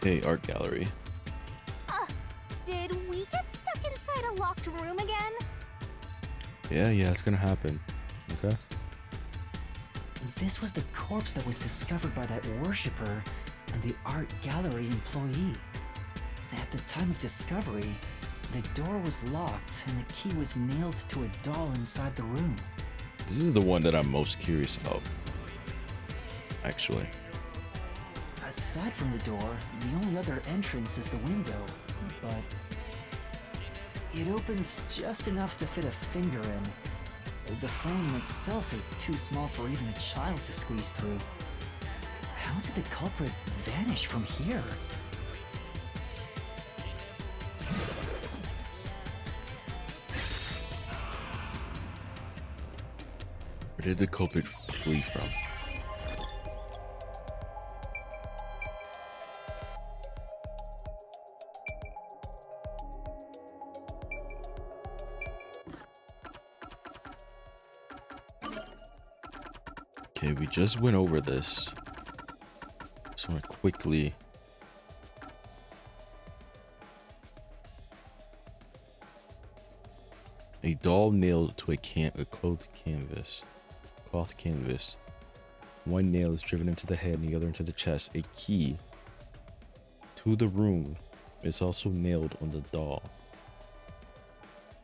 Okay, art gallery. Did we get stuck inside a locked room again? Yeah, it's gonna happen. Okay. This was the corpse that was discovered by that worshipper and the art gallery employee. At the time of discovery, the door was locked and the key was nailed to a doll inside the room. This is the one that I'm most curious about, actually. Aside from the door, the only other entrance is the window, but it opens just enough to fit a finger in. The frame itself is too small for even a child to squeeze through. How did the culprit vanish from here? Where did the culprit flee from? Okay, we just went over this. Just want to quickly. A doll nailed to a cloth canvas. One nail is driven into the head and the other into the chest. A key to the room is also nailed on the doll.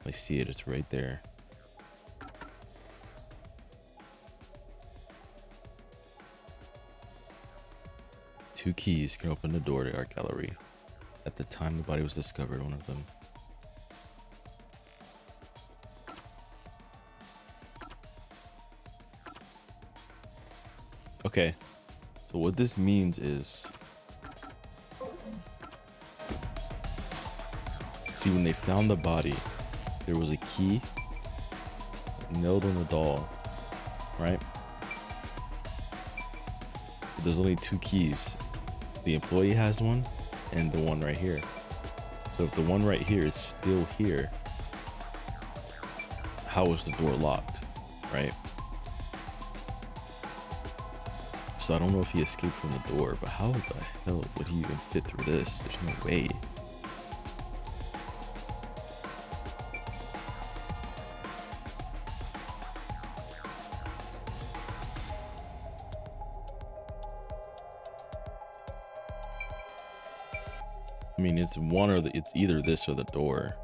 I see it. It's right there. Two keys can open the door to our gallery. At the time the body was discovered, one of them. Okay, so what this means is, see, when they found the body, there was a key nailed on the doll, right? But there's only two keys. The employee has one and the one right here. So if the one right here is still here, how is the door locked, right? So I don't know if he escaped from the door, but how the hell would he even fit through this? There's no way. I mean, it's it's either this or the door.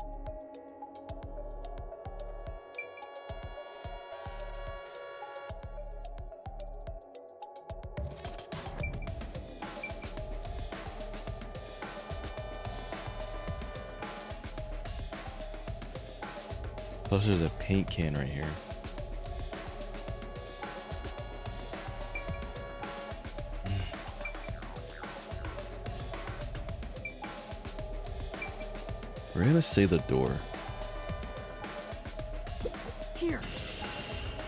Plus there's a paint can right here. We're gonna say the door. Here.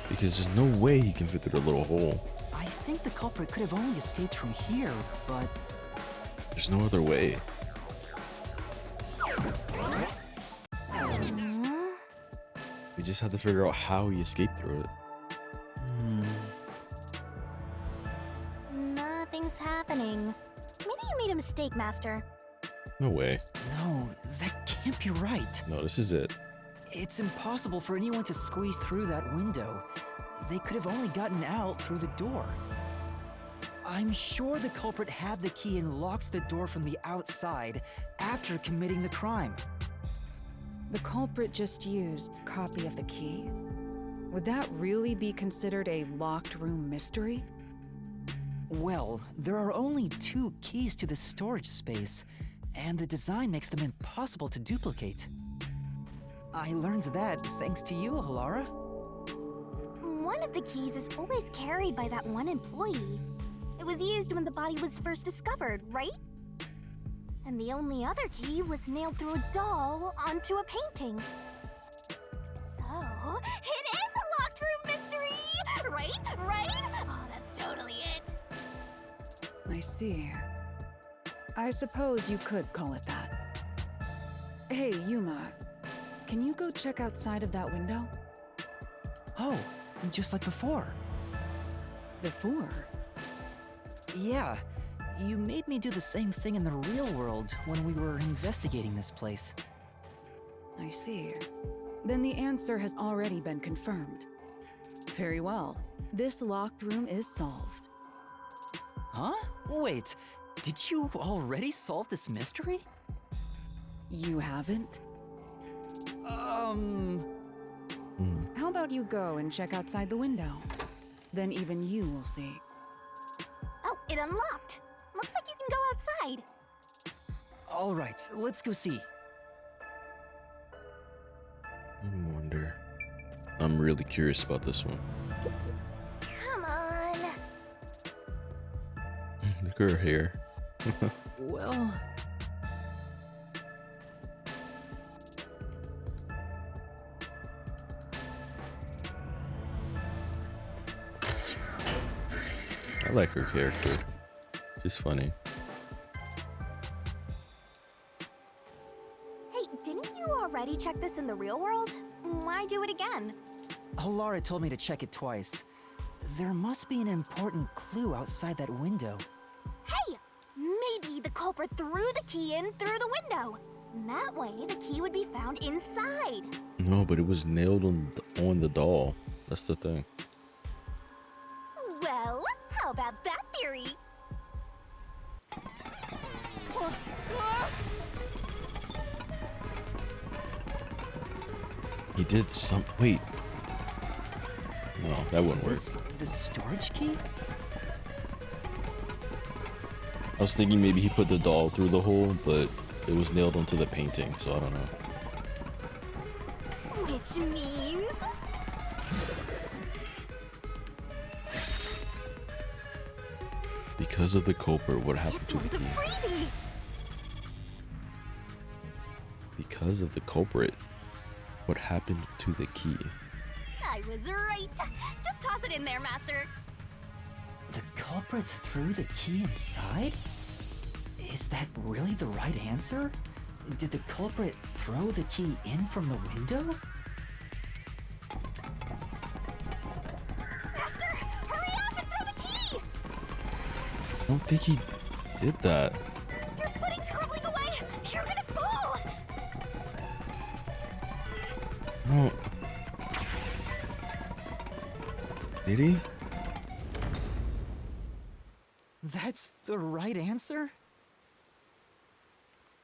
Because there's no way he can fit through the little hole. I think the culprit could have only escaped from here, but There's no other way. We just have to figure out how he escaped through it. Nothing's happening. Maybe you made a mistake, Master. No way. no, that can't be right. No, this is it. It's impossible for anyone to squeeze through that window. They could have only gotten out through the door. I'm sure the culprit had the key and locked the door from the outside after committing the crime. The culprit just used a copy of the key? Would that really be considered a locked room mystery? Well, there are only two keys to the storage space, and the design makes them impossible to duplicate. I learned that thanks to you, Halara. One of the keys is always carried by that one employee. It was used when the body was first discovered, right? And the only other key was nailed through a doll onto a painting. So, it is a locked room mystery! Right? Oh, that's totally it. I see. I suppose you could call it that. Hey, Yuma, can you go check outside of that window? Oh, just like before. Before? Yeah, You made me do the same thing in the real world when we were investigating this place. I see. Then the answer has already been confirmed. Very well. This locked room is solved. Huh? Wait, did you already solve this mystery? You haven't? How about you go and check outside the window? Then even you will see. Oh, it unlocked. Looks like you can go outside. All right, let's go see. I wonder. I'm really curious about this one. Come on. Look at her hair. Well... I like her character. She's funny. Hey, didn't you already check this in the real world? Why do it again? Halara told me to check it twice. There must be an important clue outside that window. Hey! Maybe the culprit threw the key in through the window. That way, the key would be found inside. No, but it was nailed on the doll. That's the thing. Well, how about that theory? He did some. Wait. No, that wouldn't work. Is this the storage key? I was thinking maybe he put the doll through the hole, but it was nailed onto the painting, so I don't know. Which means... Because of the culprit, what happened This to the one's a key? freebie! Because of the culprit, what happened to the key? I was right. Just toss it in there, Master. The culprit threw the key inside? Is that really the right answer? Did the culprit throw the key in from the window? Master, hurry up and throw the key! I don't think he did that. Your footing's crumbling away! You're gonna fall! No. Did he? That's the right answer?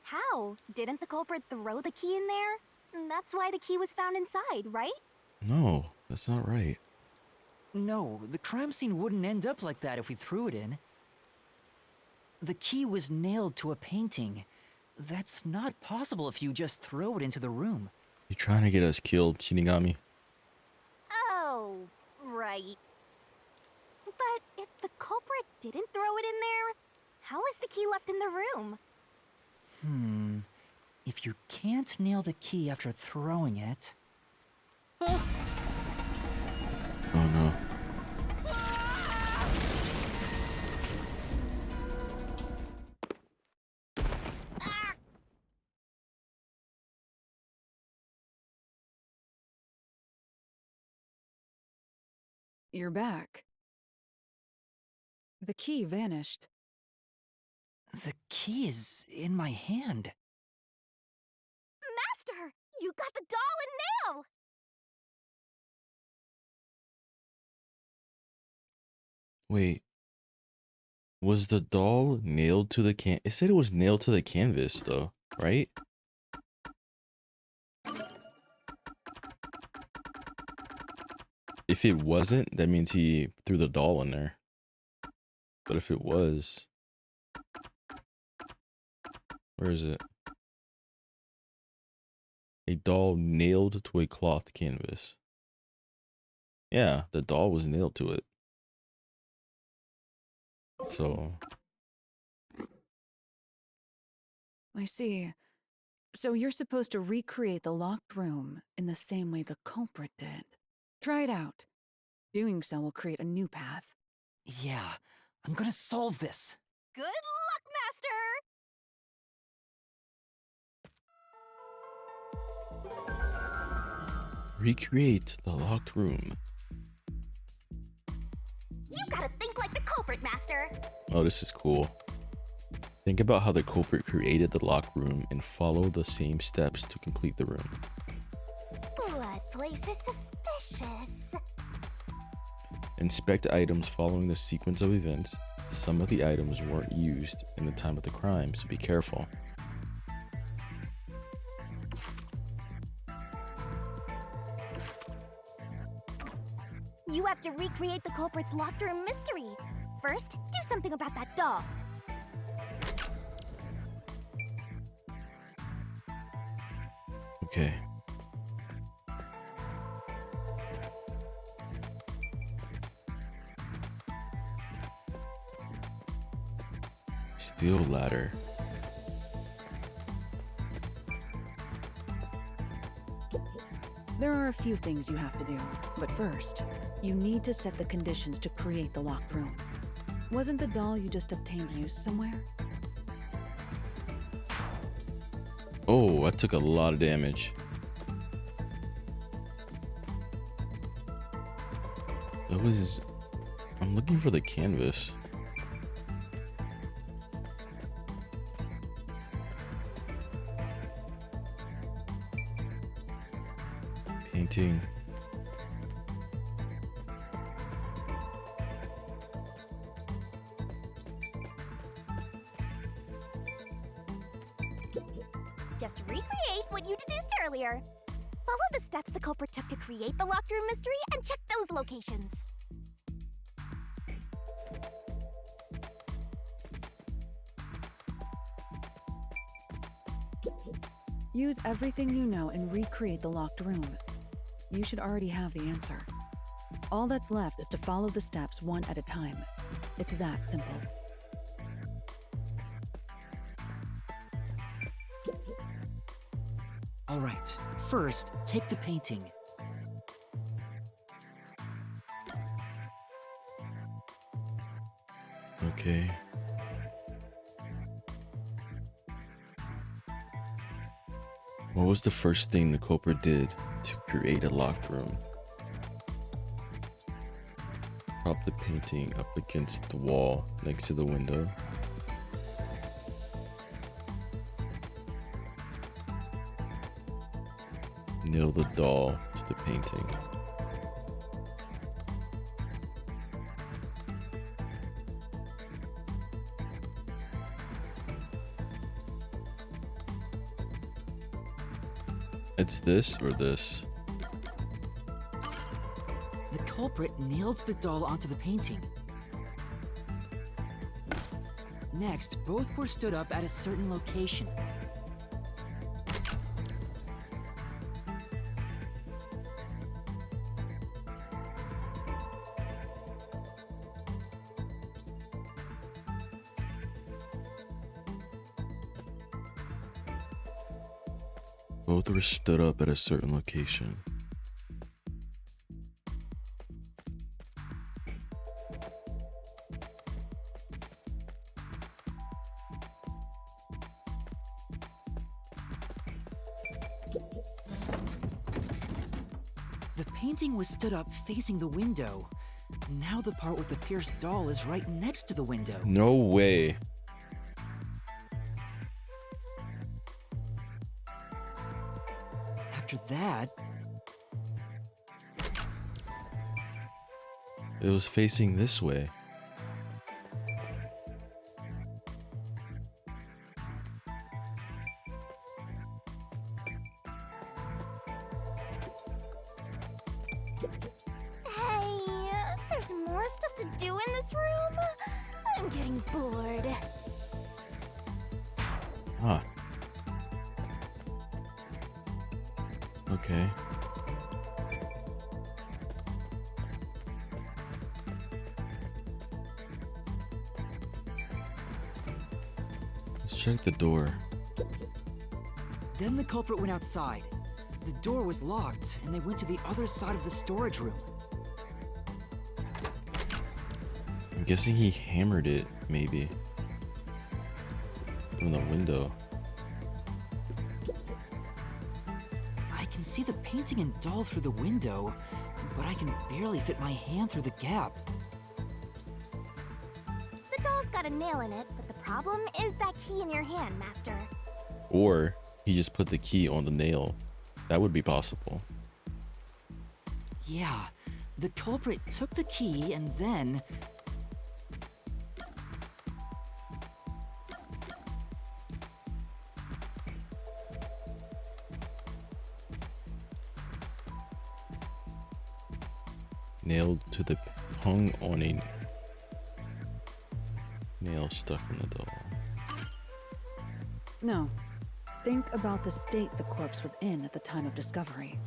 How? Didn't the culprit throw the key in there? That's why the key was found inside, right? No, that's not right. No, the crime scene wouldn't end up like that if we threw it in. The key was nailed to a painting. That's not possible if you just throw it into the room. You trying to get us killed, Shinigami? Oh, right. But if the culprit didn't throw it in there, how is the key left in the room? If you can't nail the key after throwing it... Oh no. You're back. The key vanished. The key is in my hand. Master, you got the doll and nail! Wait. Was the doll nailed to the It said it was nailed to the canvas, though, right? If it wasn't, that means he threw the doll in there. But if it was... Where is it? A doll nailed to a cloth canvas. Yeah, the doll was nailed to it. So... I see. So you're supposed to recreate the locked room in the same way the culprit did. Try it out. Doing so will create a new path. Yeah, I'm gonna solve this. Good luck, Master! Recreate the locked room. You gotta think like the culprit, Master! Oh, this is cool. Think about how the culprit created the locked room and follow the same steps to complete the room. That place is suspicious. Inspect items following the sequence of events. Some of the items weren't used in the time of the crime, so be careful. You have to recreate the culprit's locked room mystery. First, do something about that doll. Okay. Steel ladder. There are a few things you have to do, but first, you need to set the conditions to create the locked room. Wasn't the doll you just obtained used somewhere? Oh, that took a lot of damage. I'm looking for the canvas. Painting. Just recreate what you deduced earlier. Follow the steps the culprit took to create the locked room mystery and check those locations. Use everything you know and recreate the locked room. You should already have the answer. All that's left is to follow the steps one at a time. It's that simple. All right, first, take the painting. Okay. What was the first thing the culprit did to create a locked room? Prop the painting up against the wall next to the window. Nail the doll to the painting. It's this or this. The culprit nailed the doll onto the painting. Next, both were stood up at a certain location. Both were stood up at a certain location. The painting was stood up facing the window. Now the part with the pierced doll is right next to the window. No way. After that, It was facing this way. Hey, there's more stuff to do in this room. I'm getting bored. Huh. Okay. Let's check the door. then the culprit went outside. The door was locked, and they went to the other side of the storage room. I'm guessing he hammered it, maybe. From the window. I can see the painting and doll through the window, but I can barely fit my hand through the gap. The doll's got a nail in it, but the problem is that key in your hand, Master. Or he just put the key on the nail. That would be possible. Yeah, the culprit took the key and then... Nailed to the hung on a nail stuck in the doll. No. Think about the state the corpse was in at the time of discovery.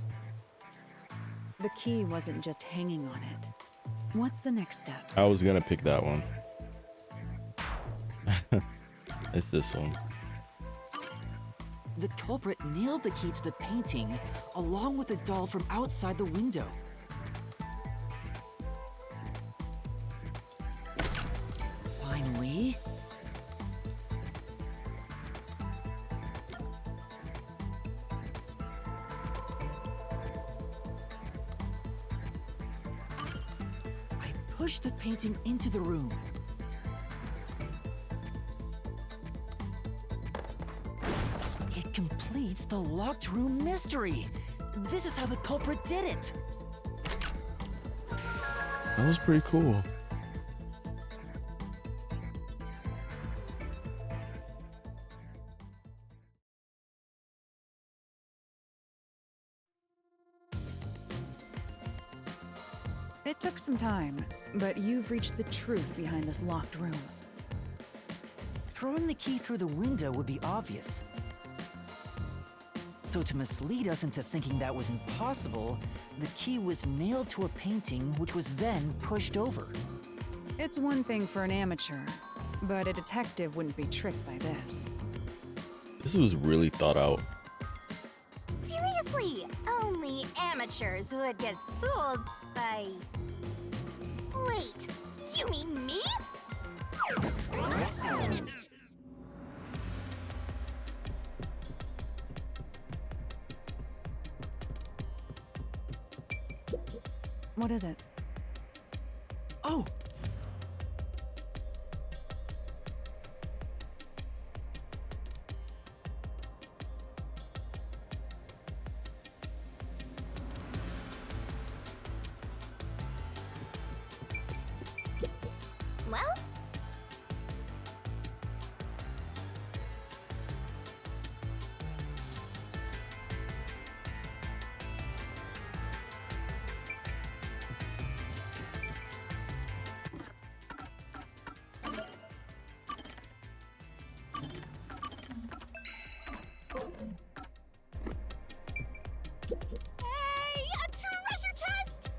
The key wasn't just hanging on it. What's the next step? I was gonna pick that one. It's this one. The culprit nailed the key to the painting along with the doll from outside the window. Finally... I pushed the painting into the room. It completes the locked room mystery. This is how the culprit did it. That was pretty cool. It took some time, but you've reached the truth behind this locked room. Throwing the key through the window would be obvious. So to mislead us into thinking that was impossible, the key was nailed to a painting which was then pushed over. It's one thing for an amateur, but a detective wouldn't be tricked by this. This was really thought out. Seriously, only amateurs would get fooled by... Wait, you mean me? What is it? Oh! Well, hey, a treasure chest!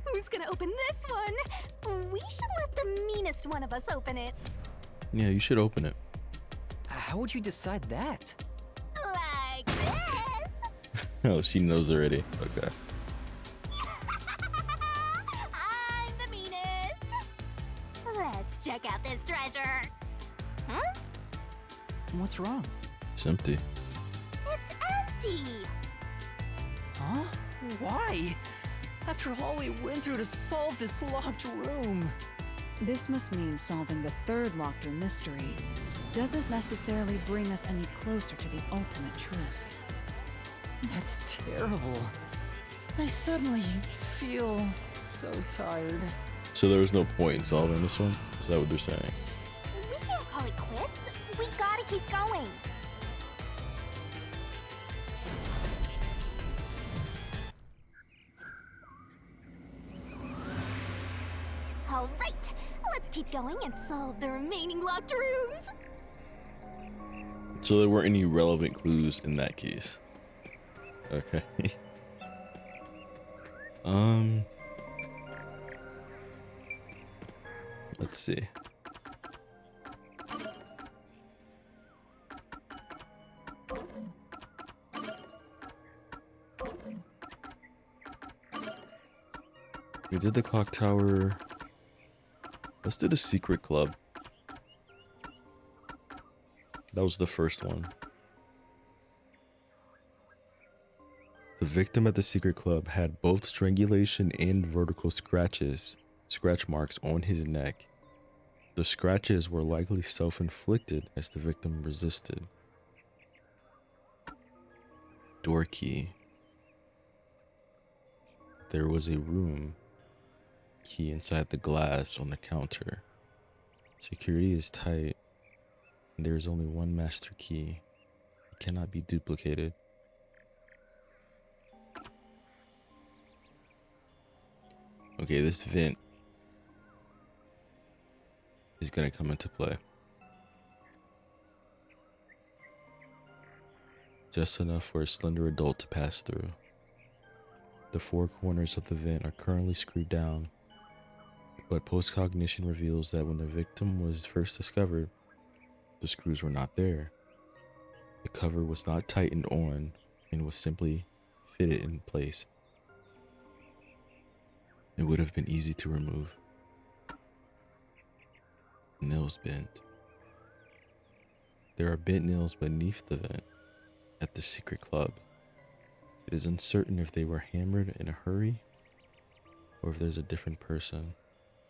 Who's gonna open this one? We should let the meanest one of us open it. Yeah, you should open it. How would you decide that? Like this. Oh, she knows already. Okay. I'm the meanest. Let's check out this treasure. Huh? What's wrong? It's empty. It's empty. Huh? Why? After all we went through to solve this locked room. This must mean solving the third locked room mystery doesn't necessarily bring us any closer to the ultimate truth. That's terrible. I suddenly feel so tired. So there was no point in solving this one? Is that what they're saying? We can't call it quits. We gotta keep going. All right, let's keep going and solve the remaining locked rooms. So there weren't any relevant clues in that case. Okay. Let's see. We did the clock tower. Let's do the secret club. That was the first one. The victim at the secret club had both strangulation and vertical scratch marks on his neck. The scratches were likely self-inflicted as the victim resisted. Door key. There was a room key inside the glass on the counter. Security is tight, and there is only one master key. It cannot be duplicated. Okay, this vent is going to come into play. Just enough for a slender adult to pass through. The four corners of the vent are currently screwed down, but post-cognition reveals that when the victim was first discovered, the screws were not there. The cover was not tightened on and was simply fitted in place. It would have been easy to remove. Nails bent. There are bent nails beneath the vent at the secret club. It is uncertain if they were hammered in a hurry, or if there's a different person,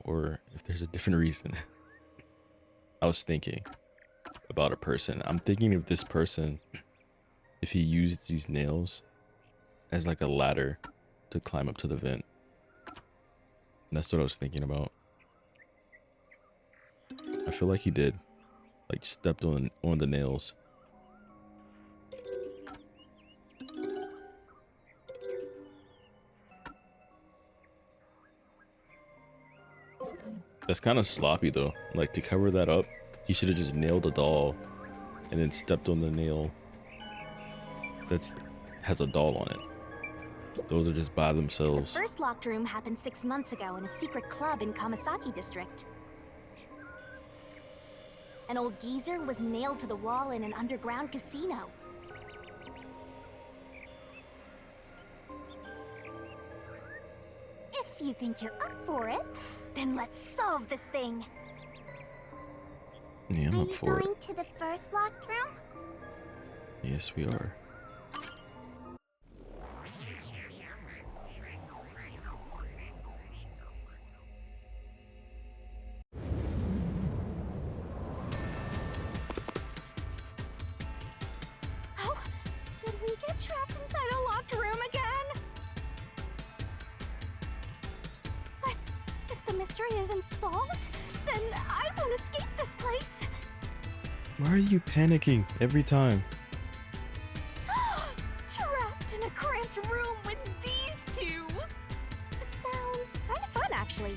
or if there's a different reason. I was thinking about a person. I'm thinking of this person, if he used these nails as like a ladder to climb up to the vent. And that's what I was thinking about. I feel like he did. Like stepped on the nails. That's kind of sloppy though. Like to cover that up, he should have just nailed a doll and then stepped on the nail that's has a doll on it. Those are just by themselves. The first locked room happened 6 months ago in a secret club in Kamasaki district. An old geezer was nailed to the wall in an underground casino. If you think you're up for it, then let's solve this thing. Yeah, I'm up for it. Are you going to the first locked room? Yes, we are. Oh, did we get trapped inside a locked room again? But if the mystery isn't solved, then I won't escape this place. Why are you panicking every time? Trapped in a cramped room with these two. Sounds kind of fun, actually.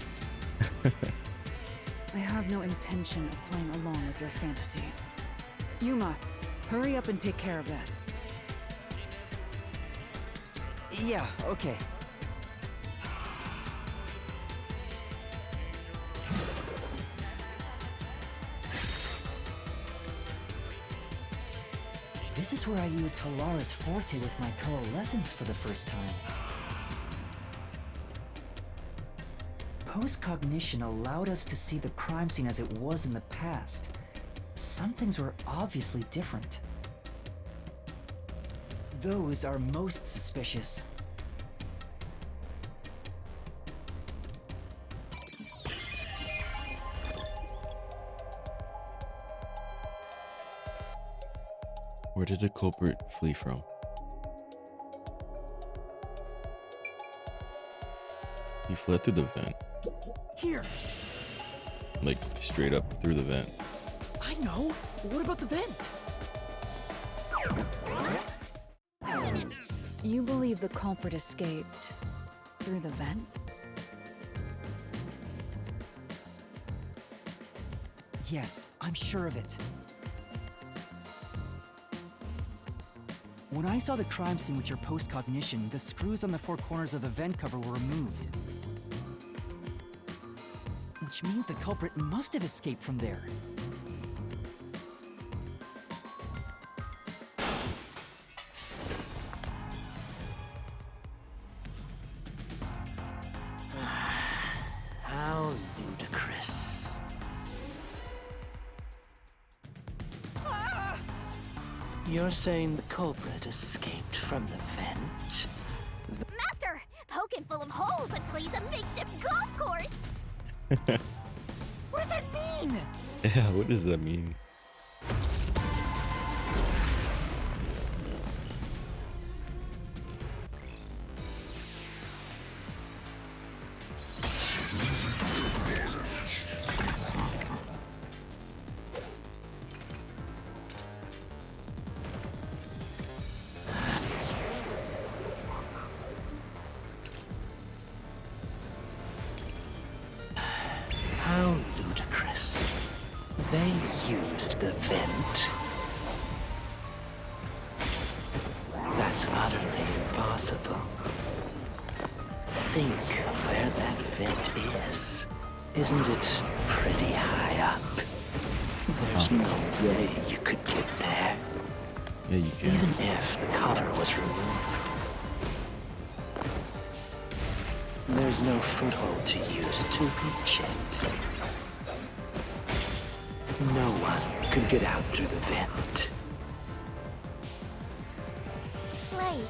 I have no intention of playing along with your fantasies. Yuma, hurry up and take care of this. Yeah, okay. This is where I used Halara's forte with my coalescence for the first time. Post-cognition allowed us to see the crime scene as it was in the past. Some things were obviously different. Those are most suspicious. Where did the culprit flee from? He fled through the vent. Here! Like, straight up through the vent. I know! What about the vent? You believe the culprit escaped through the vent? Yes, I'm sure of it. When I saw the crime scene with your post-cognition, the screws on the four corners of the vent cover were removed. Which means the culprit must have escaped from there. How ludicrous. You're saying the culprit escaped from the vent? Master, poke him full of holes until he's a makeshift golf course. Where's that mean? Yeah, what does that mean? How ludicrous. They used the vent. That's utterly impossible. Think of where that vent is. Isn't it pretty high up? There's no way you could get there, Yeah, you can. even if the cover was removed. There's no foothold to use to reach it. No one could get out through the vent. Right.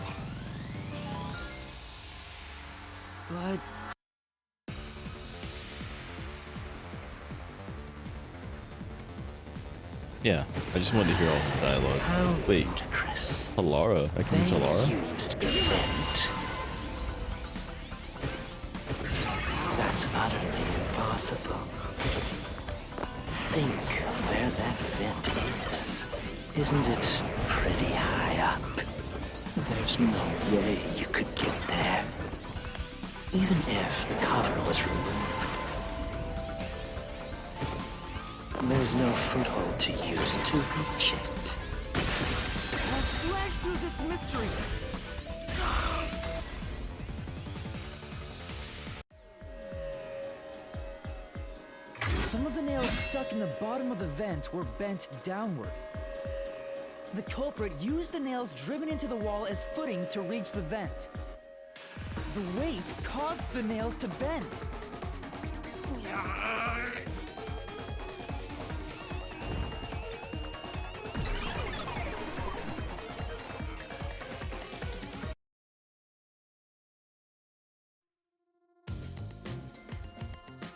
But Yeah, I just wanted to hear all his dialogue. How Wait, ludicrous. Halara? I can use They Halara? used the vent. That's utterly impossible. Think of where that vent is. Isn't it pretty high up? There's no way you could get there, even if the cover was removed. There's no foothold to use to reach it. I'll slash through this mystery. Some of the nails stuck in the bottom of the vent were bent downward. The culprit used the nails driven into the wall as footing to reach the vent. The weight caused the nails to bend.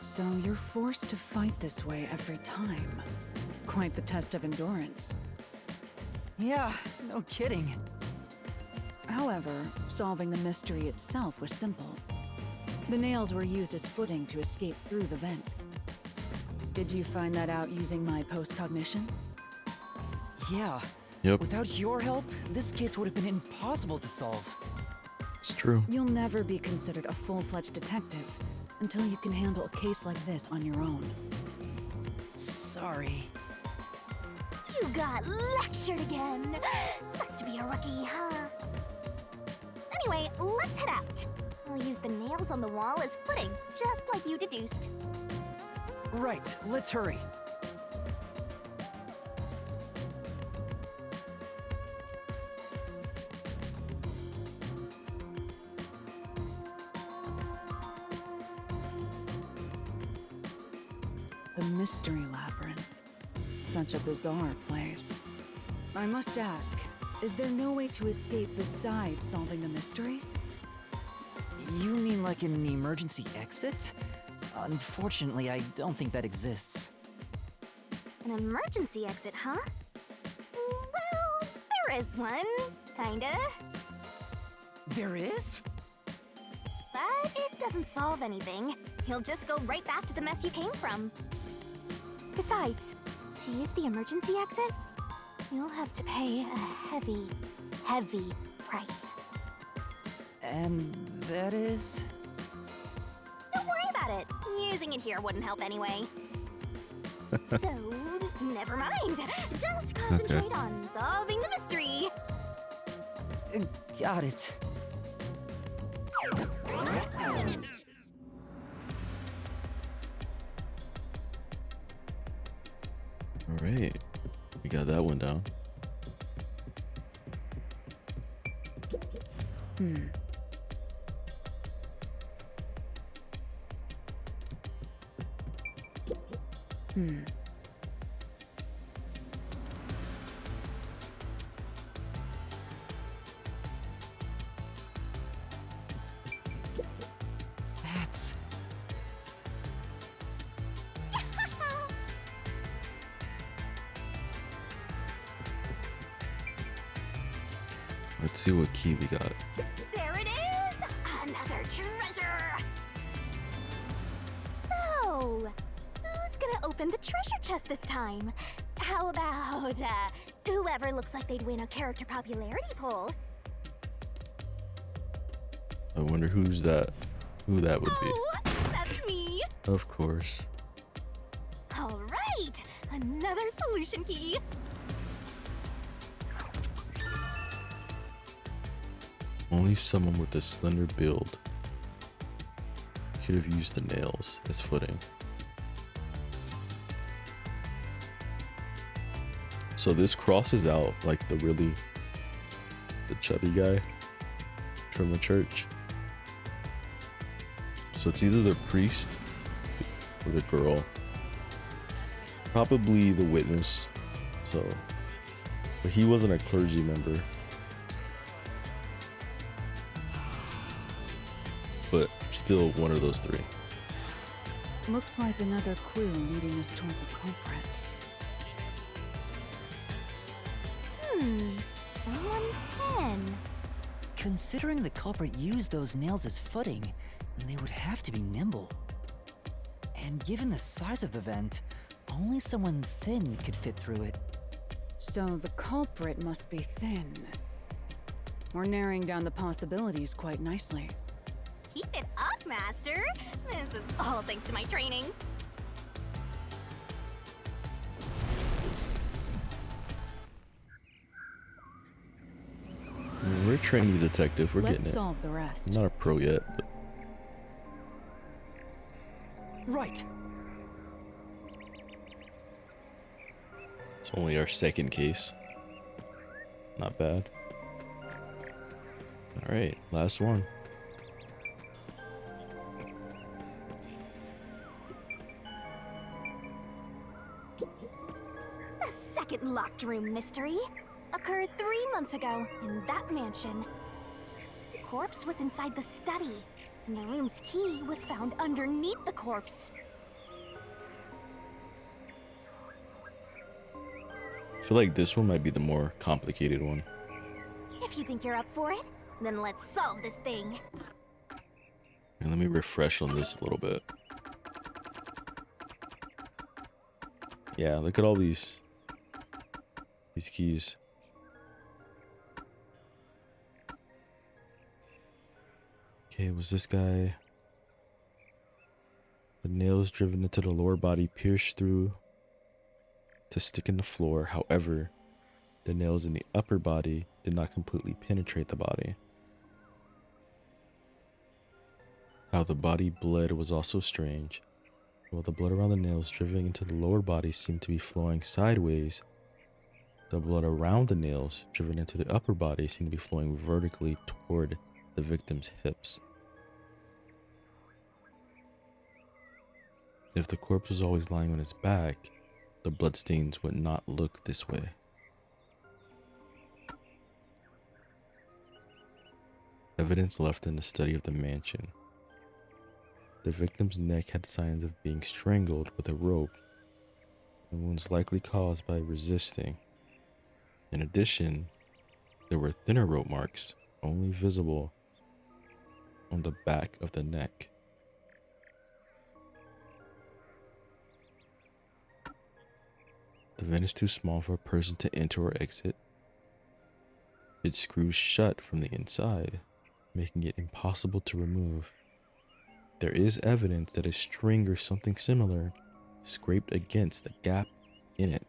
So you're forced to fight this way every time. Quite the test of endurance. Yeah, no kidding. However, solving the mystery itself was simple. The nails were used as footing to escape through the vent. Did you find that out using my post-cognition? Yeah. Yep, Without your help, this case would have been impossible to solve. it's true. You'll never be considered a full-fledged detective until you can handle a case like this on your own. Sorry. You got lectured again. Sucks to be a rookie, huh? Anyway, let's head out. I'll use the nails on the wall as footing, just like you deduced. Right, let's hurry. The Mystery Labyrinth. Such a bizarre place. I must ask, is there no way to escape besides solving the mysteries? You mean like an emergency exit? Unfortunately, I don't think that exists. An emergency exit, huh? Well, there is one, kinda. There is? But it doesn't solve anything. You'll just go right back to the mess you came from. Besides, to use the emergency exit, you'll have to pay a heavy, heavy price. And that is? Don't worry about it. Using it here wouldn't help anyway. So, never mind. Just concentrate on solving the mystery. Got it. All right, we got that one down. That's... Let's see what key we got. There it is! Another treasure! So, who's gonna open the treasure chest this time? How about, whoever looks like they'd win a character popularity poll? I wonder who that would be. Oh, that's me! Of course. Alright, another solution key. Only someone with a slender build could have used the nails as footing. So this crosses out like the chubby guy from the church. So it's either the priest or the girl. Probably the witness. So, but he wasn't a clergy member. But still one of those three. Looks like another clue leading us toward the culprit. Someone pen. Considering the culprit used those nails as footing, they would have to be nimble. And given the size of the vent, only someone thin could fit through it. So the culprit must be thin. We're narrowing down the possibilities quite nicely. Keep it up, Master. This is all thanks to my training. We're a trainee detective. We're Let's getting it. solve the rest. I'm not a pro yet, but Right. it's only our second case. Not bad. All right, last one. The second locked room mystery occurred 3 months ago in that mansion. The corpse was inside the study, and the room's key was found underneath the corpse. I feel like this one might be the more complicated one. If you think you're up for it, then let's solve this thing. And let me refresh on this a little bit. Yeah, look at all these keys. Okay, was this guy? The nails driven into the lower body pierced through to stick in the floor. However, the nails in the upper body did not completely penetrate the body. How the body bled was also strange. While the blood around the nails driven into the lower body seemed to be flowing sideways, the blood around the nails driven into the upper body seemed to be flowing vertically toward the victim's hips. If the corpse was always lying on its back, the bloodstains would not look this way. Evidence left in the study of the mansion. The victim's neck had signs of being strangled with a rope, and wounds likely caused by resisting. In addition, there were thinner rope marks, only visible on the back of the neck. The vent is too small for a person to enter or exit. It screws shut from the inside, making it impossible to remove. There is evidence that a string or something similar scraped against the gap in it.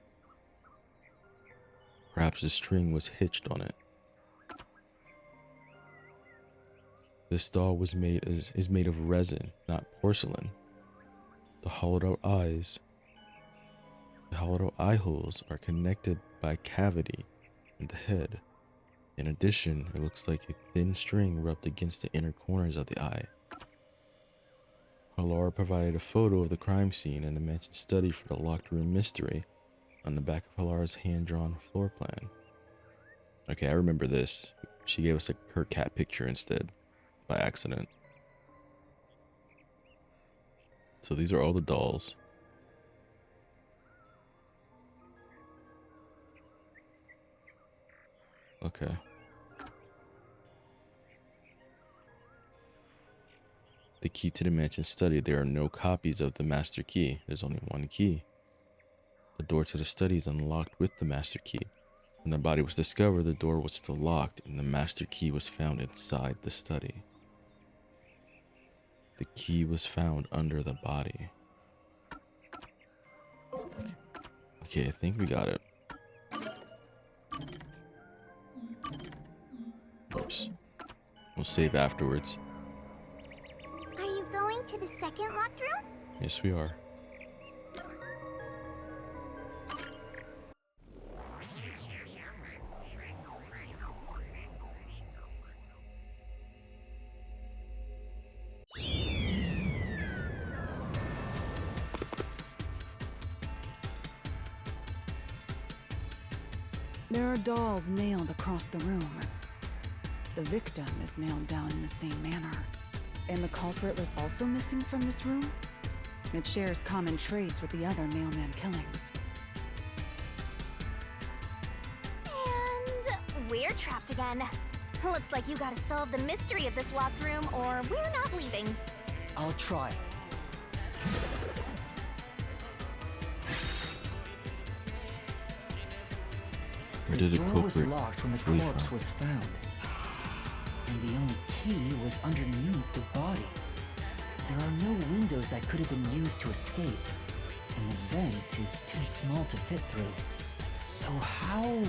Perhaps the string was hitched on it. This doll is made of resin, not porcelain. The hollowed out eye holes are connected by a cavity in the head. In addition, it looks like a thin string rubbed against the inner corners of the eye. Halara provided a photo of the crime scene and a mansion study for the locked room mystery on the back of Halara's hand-drawn floor plan. Okay, I remember this. She gave us her cat picture instead, by accident. So these are all the dolls. Okay. The key to the mansion study. There are no copies of the master key. There's only one key. The door to the study is unlocked with the master key. When the body was discovered, the door was still locked and the master key was found inside the study. The key was found under the body. Okay, I think we got it. Oops. We'll save afterwards. Are you going to the second locked room? Yes, we are. There are dolls nailed across the room. The victim is nailed down in the same manner. And the culprit was also missing from this room? It shares common traits with the other Nailman killings. And we're trapped again. Looks like you gotta solve the mystery of this locked room or we're not leaving. I'll try. Where The did the door was culprit locked when the flee corpse from? was found. And the only key was underneath the body. There are no windows that could have been used to escape. And the vent is too small to fit through. So how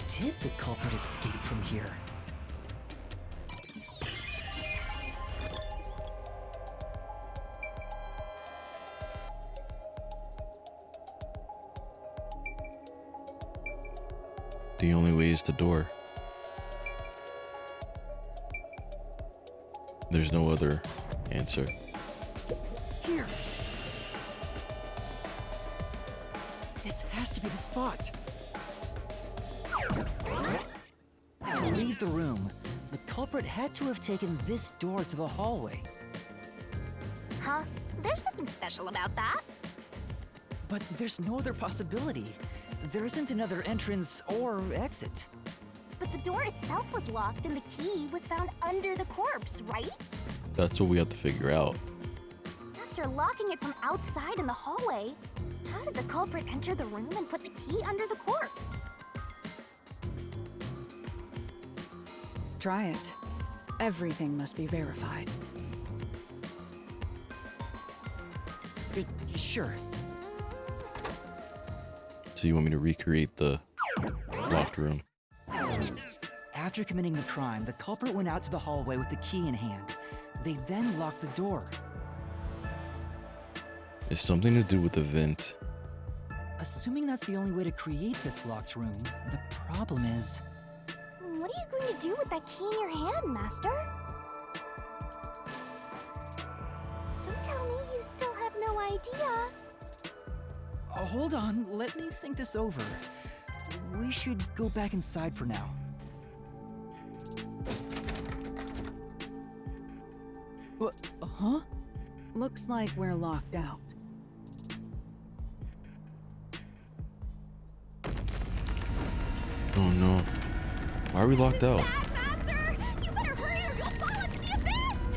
did the culprit escape from here? The only way is the door. There's no other answer. Here! This has to be the spot! To leave the room, the culprit had to have taken this door to the hallway. Huh? There's nothing special about that. But there's no other possibility. There isn't another entrance or exit. But the door itself was locked and the key was found under the corpse, right? That's what we have to figure out. After locking it from outside in the hallway, how did the culprit enter the room and put the key under the corpse? Try it. Everything must be verified. Sure. So you want me to recreate the locked room? After committing the crime, the culprit went out to the hallway with the key in hand. They then locked the door. It's something to do with the vent. Assuming that's the only way to create this locked room, the problem is... What are you going to do with that key in your hand, Master? Don't tell me you still have no idea. Hold on, let me think this over. We should go back inside for now. Huh? Looks like we're locked out. Oh no. Why are we locked out? Bad, Master! You better hurry or you'll fall into the abyss!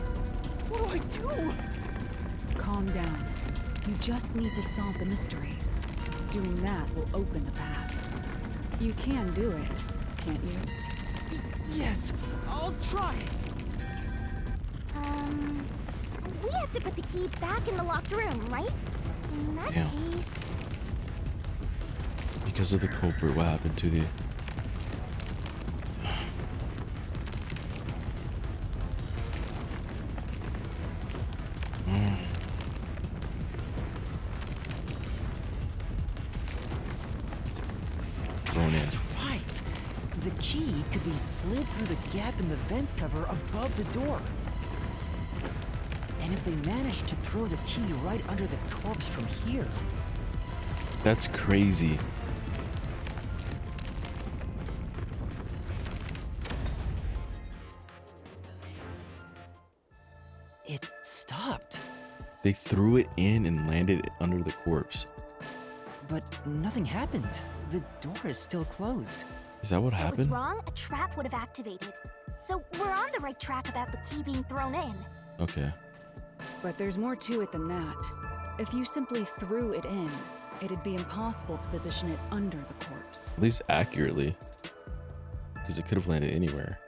What do I do? Calm down. You just need to solve the mystery. Doing that will open the path. You can do it, can't you? Yes, I'll try. We have to put the key back in the locked room, right? In that Yeah. case... Because of the culprit, what happened to the... Thrown in. That's right. The key could be slid through the gap in the vent cover above the door. And if they managed to throw the key right under the corpse from here, That's crazy. it stopped. They threw it in and landed it under the corpse. But nothing happened. The door is still closed. Is that what If it was happened? wrong, a trap would have activated. So we're on the right track about the key being thrown in. Okay. But there's more to it than that. If you simply threw it in, it'd be impossible to position it under the corpse. At least accurately. Because it could have landed anywhere.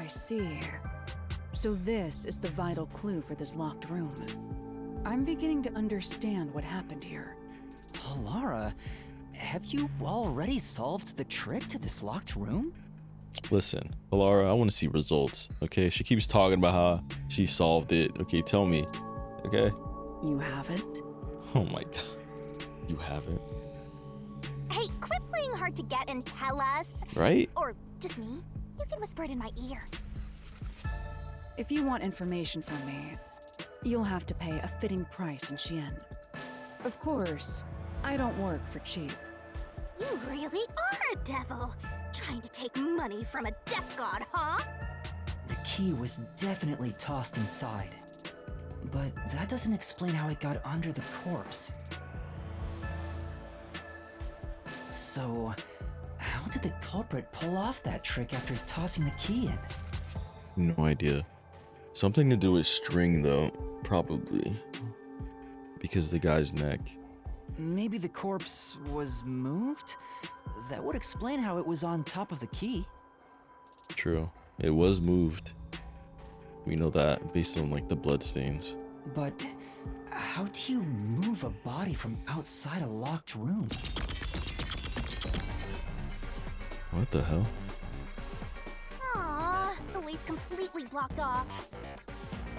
I see. So this is the vital clue for this locked room. I'm beginning to understand what happened here. Halara, have you already solved the trick to this locked room? Listen, Halara, I want to see results. Okay, she keeps talking about how she solved it. Okay, tell me. Okay. You haven't? Oh my god. You haven't? Hey, quit playing hard to get and tell us. Right? Or just me. You can whisper it in my ear. If you want information from me, you'll have to pay a fitting price in Xian. Of course, I don't work for cheap. You really are a devil. Trying to take money from a death god, huh? The key was definitely tossed inside. But that doesn't explain how it got under the corpse. So, how did the culprit pull off that trick after tossing the key in? No idea. Something to do with string, though. Probably. Because the guy's neck. Maybe the corpse was moved? That would explain how it was on top of the key. True. It was moved. We know that based on like the blood stains. But how do you move a body from outside a locked room? What the hell? Aww, the way's completely blocked off.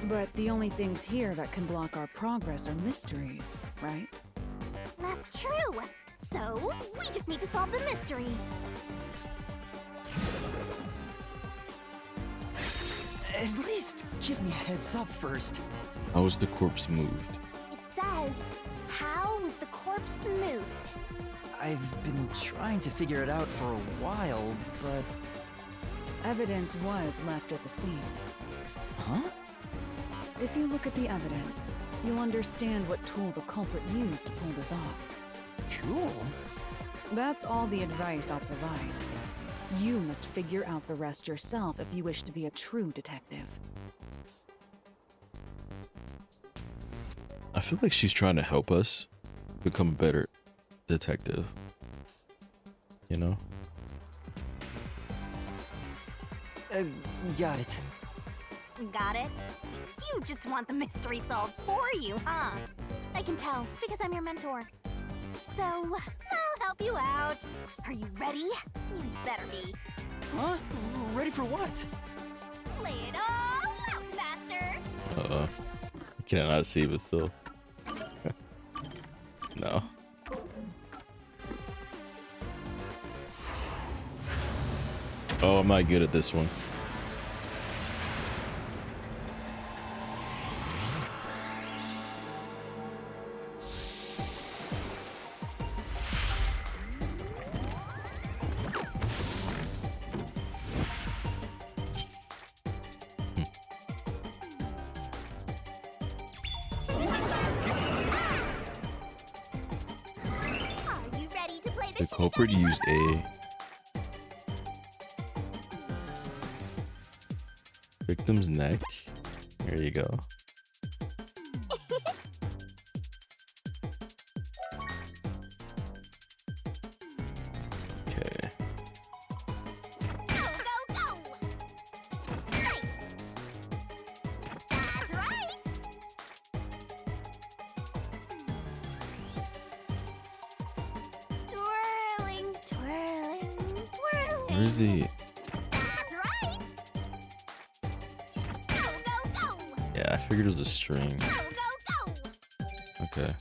But the only things here that can block our progress are mysteries, right? That's true. So, we just need to solve the mystery. At least give me a heads up first. How was the corpse moved? It says, how was the corpse moved? I've been trying to figure it out for a while, but... Evidence was left at the scene. Huh? If you look at the evidence, you'll understand what tool the culprit used to pull this off. Tool? That's all the advice I'll provide. You must figure out the rest yourself if you wish to be a true detective. I feel like she's trying to help us become a better detective. You know? Got it. Got it? You just want the mystery solved for you, huh? I can tell, because I'm your mentor. So, I'll help you out. Are you ready? You better be. Huh? Ready for what? Lay it all out, master! Can I not see but still? No. Oh, I'm not good at this one. Are you ready to play The the culprit Shinigami used puzzle? a victim's neck. There you go. Okay. Go, go, go! Nice! That's right! Twirling, twirling, twirling. Where's the... That's right! Go, go, go! Yeah, I figured it was a string. Go, go, go! Okay.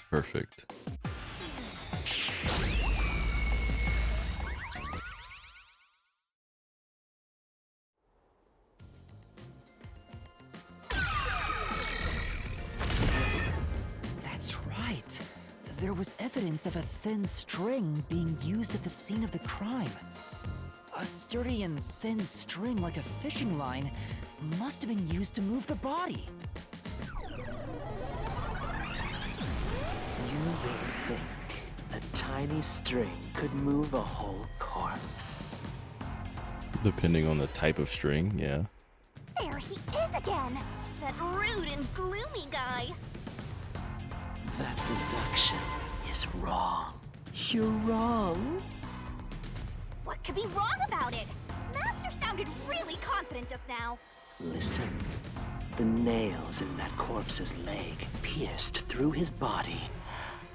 Perfect. That's right. There was evidence of a thin string being used at the scene of the crime. A sturdy and thin string like a fishing line must have been used to move the body. You will tiny string could move a whole corpse. Depending on the type of string, yeah. There he is again! That rude and gloomy guy! That deduction is wrong. You're wrong. What could be wrong about it? Master sounded really confident just now. Listen. The nails in that corpse's leg pierced through his body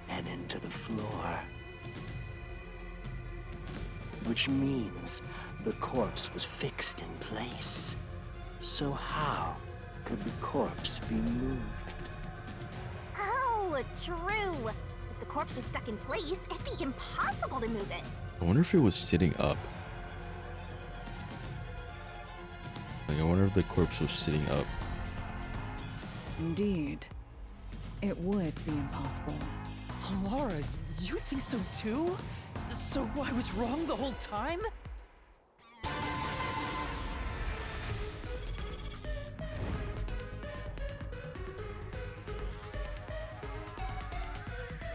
and into the floor. Which means the corpse was fixed in place. So how could the corpse be moved? Oh, true. If the corpse was stuck in place, it'd be impossible to move it. I wonder if it was sitting up. Like, I wonder if the corpse was sitting up. Indeed. It would be impossible. Halara, you think so too? So I was wrong the whole time?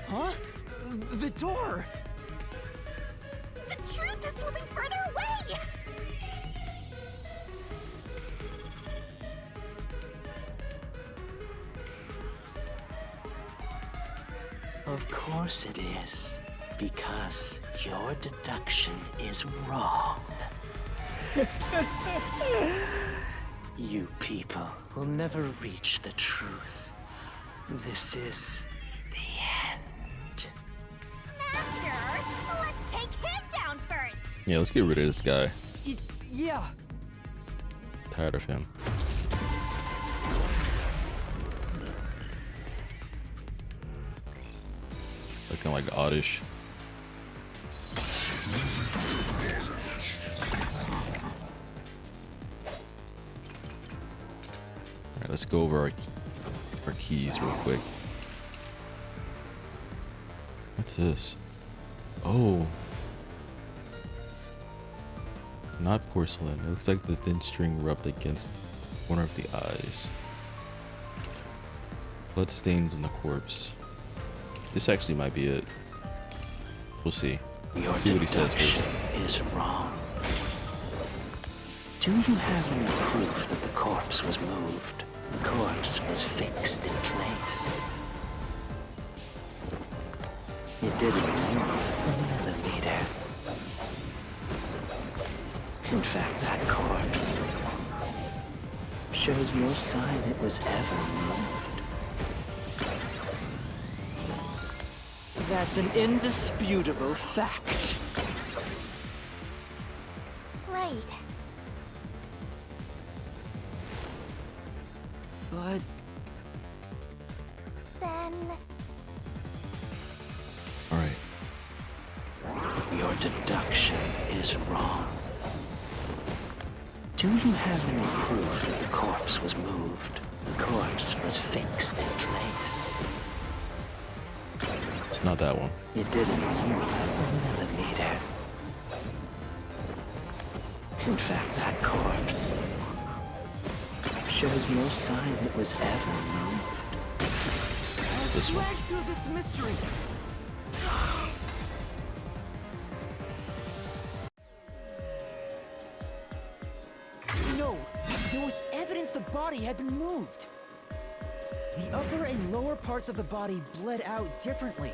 Huh? The door! The truth is slipping further away! Of course it is, because your deduction is wrong. You people will never reach the truth. This is the end. Master, let's take him down first! Yeah, let's get rid of this guy. Yeah. Tired of him. Looking like oddish. Alright, let's go over our keys real quick. What's this? Oh. Not porcelain. It looks like the thin string rubbed against one of the eyes. Blood stains on the corpse. This actually might be it. We'll see. Your See what he says first. deduction is wrong. Do you have any proof that the corpse was moved? The corpse was fixed in place. It didn't move a millimeter. In fact, that corpse shows no sign it was ever moved. That's an indisputable fact. Right. But Then... Alright. Your deduction is wrong. Do you have any proof that the corpse was moved? The corpse was fixed in place. It's not that one. It didn't move a millimeter. In fact, that corpse shows no sign it was ever moved. It's this one. flash through this mystery. No, there was evidence the body had been moved. The upper and lower parts of the body bled out differently.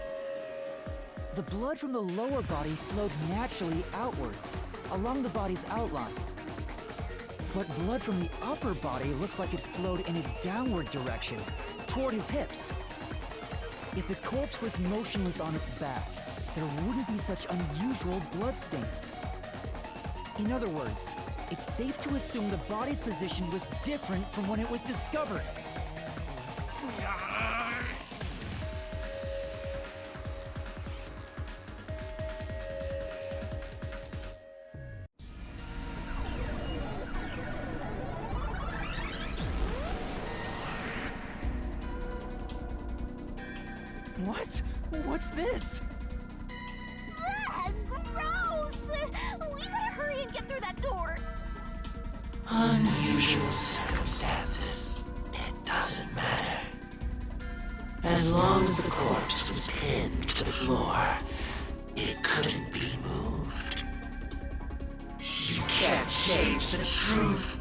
The blood from the lower body flowed naturally outwards, along the body's outline. But blood from the upper body looks like it flowed in a downward direction, toward his hips. If the corpse was motionless on its back, there wouldn't be such unusual blood stains. In other words, it's safe to assume the body's position was different from when it was discovered. What? What's this? Ugh, gross! We gotta hurry and get through that door. Unusual circumstances. It doesn't matter. As long as the corpse was pinned to the floor, It couldn't be moved. You can't change the truth.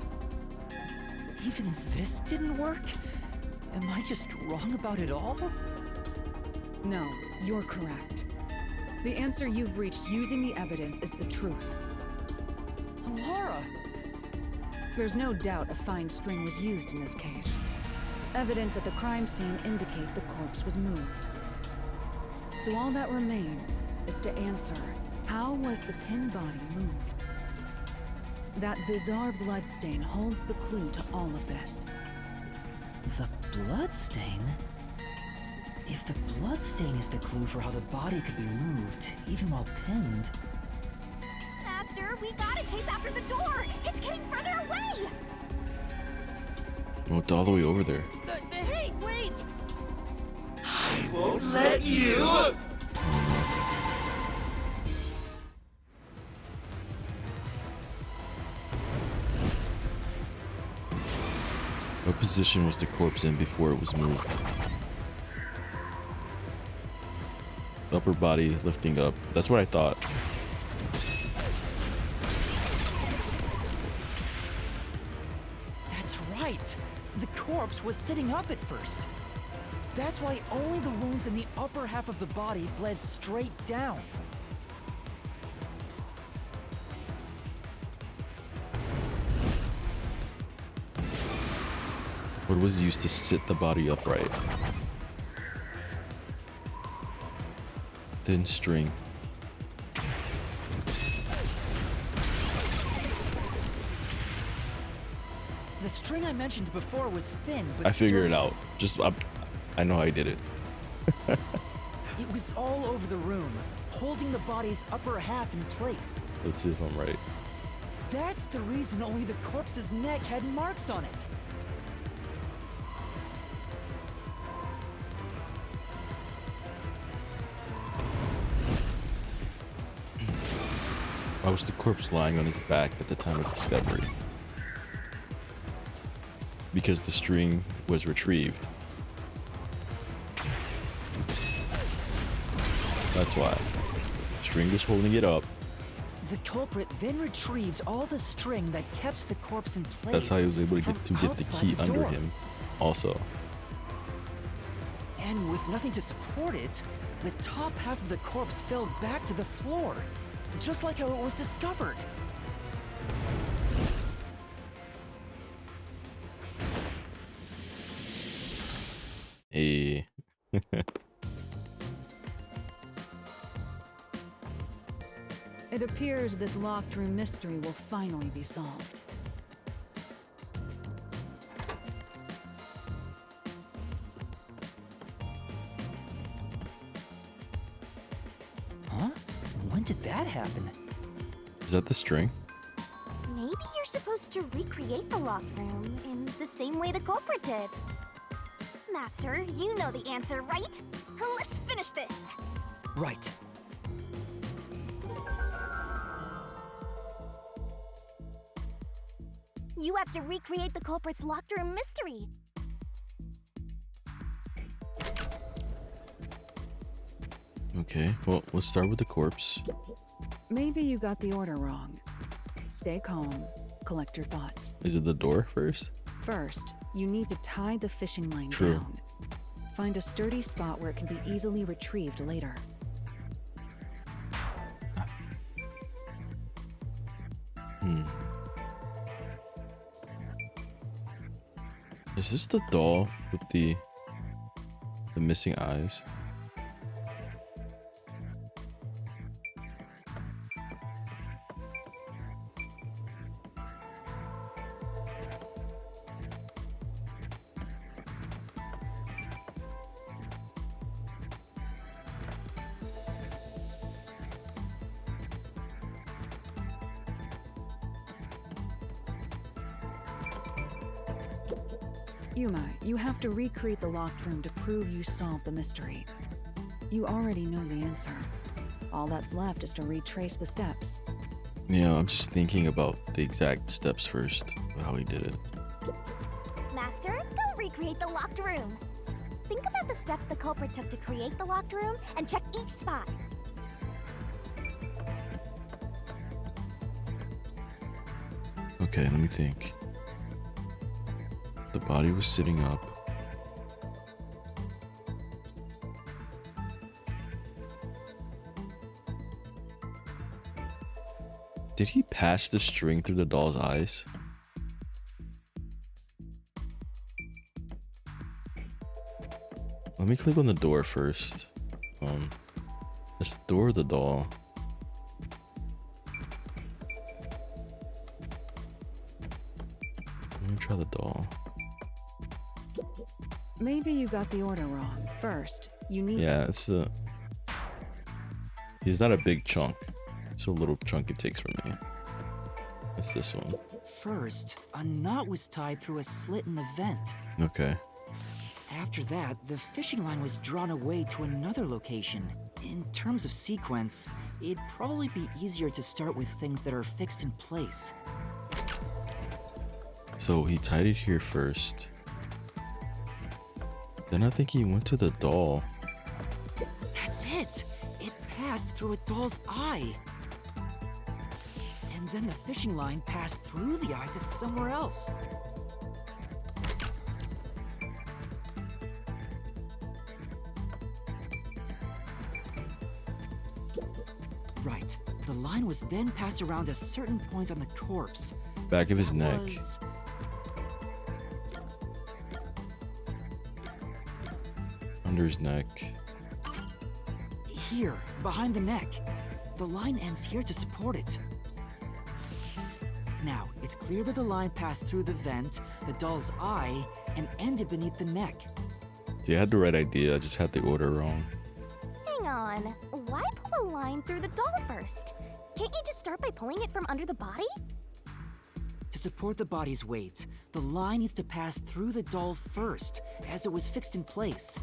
Even this didn't work? Am I just wrong about it all? No, you're correct. The answer you've reached using the evidence is the truth. Halara! There's no doubt a fine string was used in this case. Evidence at the crime scene indicate the corpse was moved. So all that remains is to answer, how was the pinned body moved? That bizarre bloodstain holds the clue to all of this. The bloodstain? If the bloodstain is the clue for how the body could be moved, even while pinned... Master, we gotta chase after the door! It's getting further away! Well, it's all the way over there. Hey, wait! I won't let you! What position was the corpse in before it was moved? Upper body lifting up. That's what I thought. That's right! The corpse was sitting up at first. That's why only the wounds in the upper half of the body bled straight down. What was used to sit the body upright? Thin string. The string I mentioned before was thin, but I figured it sturdy. out. I know how I did it. It was all over the room, holding the body's upper half in place. Let's see if I'm right. That's the reason only the corpse's neck had marks on it. Why was the corpse lying on his back at the time of discovery? Because the string was retrieved. That's why. String was holding it up. The culprit then retrieved all the string that kept the corpse in place. That's how he was able to from get the outside key the under door. him. Also, And with nothing to support it, the top half of the corpse fell back to the floor, just like how it was discovered. a It appears this locked room mystery will finally be solved. Huh? When did that happen? is that the string? Maybe you're supposed to recreate the locked room in the same way the culprit did. Master, you know the answer, right? Let's finish this. Right. You have to recreate the culprit's locked room mystery. Okay, well, let's start with the corpse. Maybe you got the order wrong. Stay calm, collect your thoughts. Is it the door first? First, you need to tie the fishing line True. down. Find a sturdy spot where it can be easily retrieved later. Is this the doll with the missing eyes? Yuma, you have to recreate the locked room to prove you solved the mystery. You already know the answer. All that's left is to retrace the steps. Yeah, I'm just thinking about the exact steps first, how he did it. Master, go recreate the locked room. Think about the steps the culprit took to create the locked room and check each spot. Okay, let me think. The body was sitting up. Did he pass the string through the doll's eyes? Let me click on the door first. It's the door or the doll? Let me try the doll. Maybe you got the order wrong. First, you need Yeah, it's a... He's not a big chunk. It's a little chunk it takes from me. It's this one. First, a knot was tied through a slit in the vent. Okay. After that, the fishing line was drawn away to another location. In terms of sequence, it'd probably be easier to start with things that are fixed in place. So he tied it here first. Then I think he went to the doll. That's it! It passed through a doll's eye. And then the fishing line passed through the eye to somewhere else. Right. The line was then passed around a certain point on the corpse. Back of his neck. Was... Under his neck. Here, behind the neck. The line ends here to support it. Now, it's clear that the line passed through the vent, the doll's eye, and ended beneath the neck. See, I had the right idea. I just had the order wrong. Hang on. Why pull a line through the doll first? Can't you just start by pulling it from under the body? To support the body's weight, the line needs to pass through the doll first, as it was fixed in place.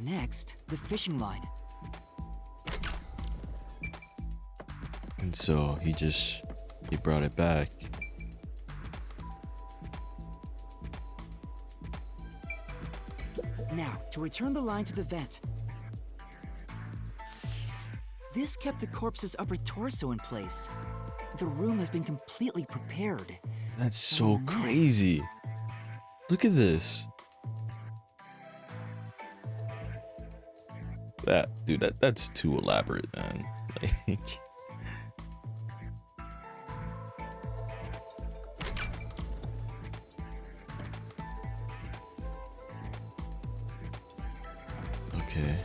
Next, the fishing line. And so he brought it back. Now, to return the line to the vent. This kept the corpse's upper torso in place. The room has been completely prepared. That's so Next. crazy. Look at this. That's too elaborate, man. Like, okay.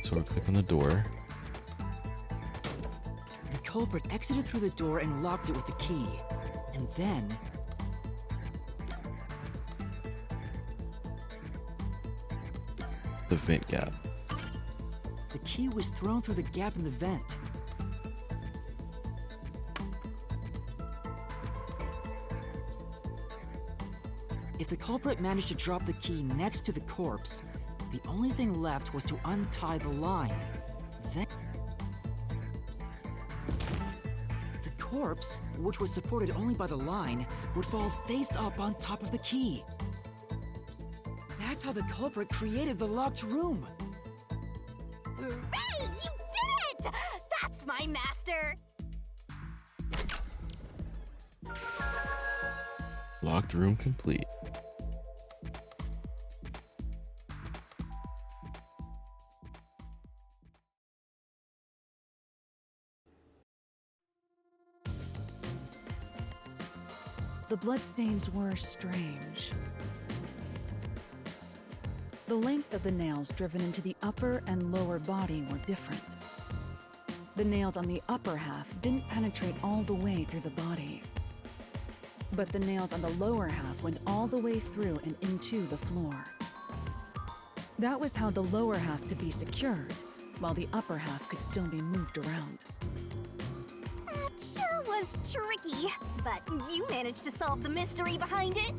So we'll click on the door. The culprit exited through the door and locked it with the key. And then... The vent gap. the key was thrown through the gap in the vent. If the culprit managed to drop the key next to the corpse, the only thing left was to untie the line. Then the corpse, which was supported only by the line, would fall face up on top of the key. That's how the culprit created the locked room. Hooray! You did it! That's my master! Locked room complete. The bloodstains were strange. The length of the nails driven into the upper and lower body were different. The nails on the upper half didn't penetrate all the way through the body. But the nails on the lower half went all the way through and into the floor. That was how the lower half could be secured, while the upper half could still be moved around. That sure was tricky, but you managed to solve the mystery behind it.